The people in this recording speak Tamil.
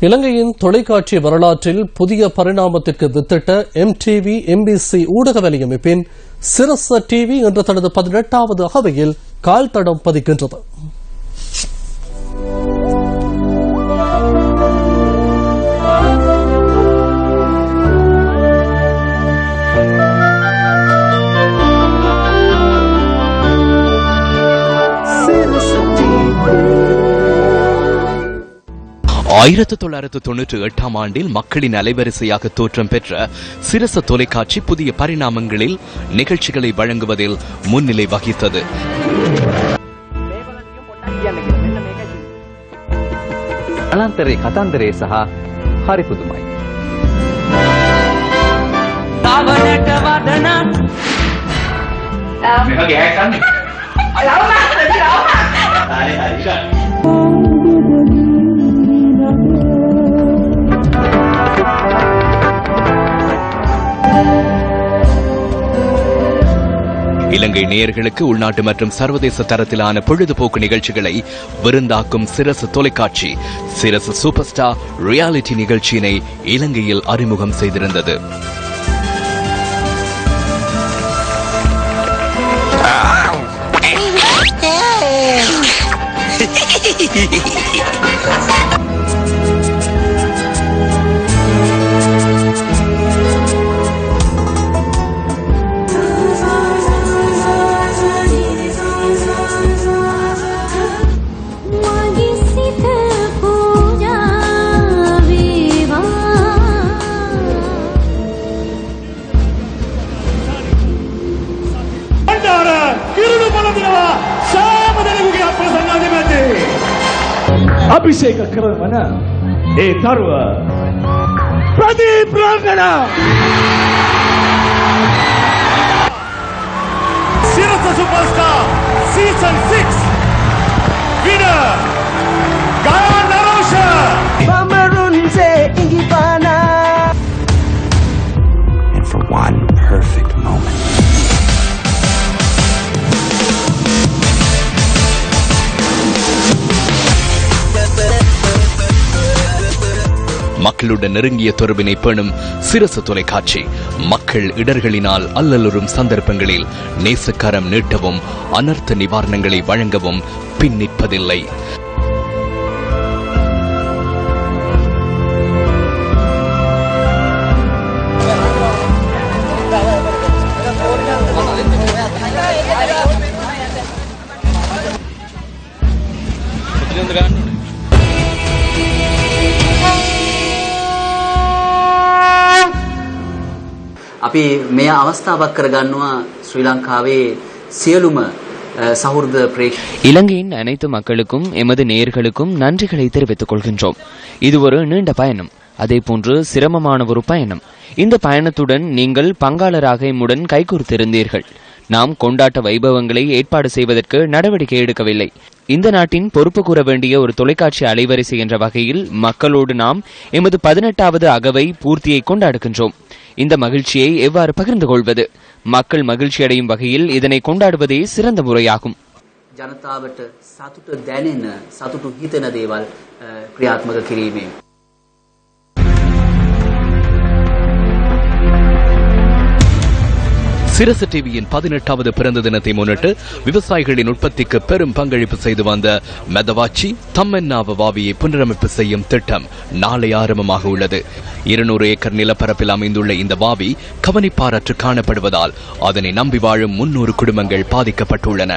இலங்கையின் தொலைக்காட்சி வரலாற்றில் புதிய பரிணாமத்திற்கு வித்திட்ட MTV MBC ஊடக வலையமைப்பின் சிரச டிவி என்ற தனது 18வது அகவையில் கால் தடம் பதிக்கின்றது. ஆயிரத்து 1998 ஆண்டில் மக்களின் அலைவரிசையாக தோற்றம் பெற்ற சிரச தொலைக்காட்சி புதிய பரிணாமங்களில் நிகழ்ச்சிகளை வழங்குவதில் முன்னிலை வகித்தது. කතන්දරේ සහ හරි පුදුමයි. இலங்கை நேயர்களுக்கு உள்நாட்டு மற்றும் சர்வதேச தரத்திலான பொழுதுபோக்கு நிகழ்ச்சிகளை விருந்தாக்கும் சிரசு தொலைக்காட்சி சிரசு சூப்பர் ஸ்டார் ரியாலிட்டி நிகழ்ச்சியினை இலங்கையில் அறிமுகம் செய்திருந்தது. අභිෂේක කරවන ඒ තරුව ප්‍රදීප් රංගන සිරස superstar season 6 winner Gayan Narosha Bamarun se ingipana and for one perfect moment மக்களுடன் நெருங்கிய தொடர்பினை பேணும் சிரசு தொலைக்காட்சி மக்கள் இடர்களினால் அல்லலுறும் சந்தர்ப்பங்களில் நேசக்கரம் நீட்டவும் அனர்த்த நிவாரணங்களை வழங்கவும் பின்னிற்பதில்லை. අපි මේ අවස්ථාවක් කරගන්නවා ශ්‍රී ලංකාවේ සියලුම සහෘද ප්‍රේක්ෂක இலங்கையின் அனைத்து மக்களுக்கும் எமது நேயர்களுக்கும் நன்றிகளை தெரிவித்துக் கொள்கின்றோம். இது ஒரு நீண்ட பயணம், அதே போன்று சிரமமான ஒரு பயணம். இந்த பயணத்துடன் நீங்கள் பங்காளராக எம்முடன் கைகோர்த்திருந்தீர்கள். நாம் கொண்டாட்ட வைபவங்களை ஏற்பாடு செய்வதற்கு நடவடிக்கை எடுக்கவில்லை. இந்த நாட்டின் பொறுப்பு கூற வேண்டிய ஒரு தொலைக்காட்சி அலைவரிசை என்ற வகையில் மக்களோடு நாம் எமது 18வது அகவை பூர்த்தியை கொண்டாடுகின்றோம். இந்த மகிழ்ச்சியை எவ்வாறு பகிர்ந்து கொள்வது? மக்கள் மகிழ்ச்சி அடையும் வகையில் இதனை கொண்டாடுவதே சிறந்த முறையாகும். ජනතාවට සතුට දැනෙන සතුටු හිතෙන දේවල් ක්‍රියාත්මක කිරීමෙන් சிரசு டிவியின் 18வது பிறந்த தினத்தை முன்னிட்டு விவசாயிகளின் உற்பத்திக்கு பெரும் பங்களிப்பு செய்து வந்த மெதவாச்சி தம்மென்னாவ வாவியை புனரமைப்பு செய்யும் திட்டம் நாளை ஆரம்பமாக உள்ளது. 200 ஏக்கர் நிலப்பரப்பில் அமைந்துள்ள இந்த வாவி கவனிப்பாரற்று காணப்படுவதால் அதனை நம்பி வாழும் 300 குடும்பங்கள் பாதிக்கப்பட்டுள்ளன.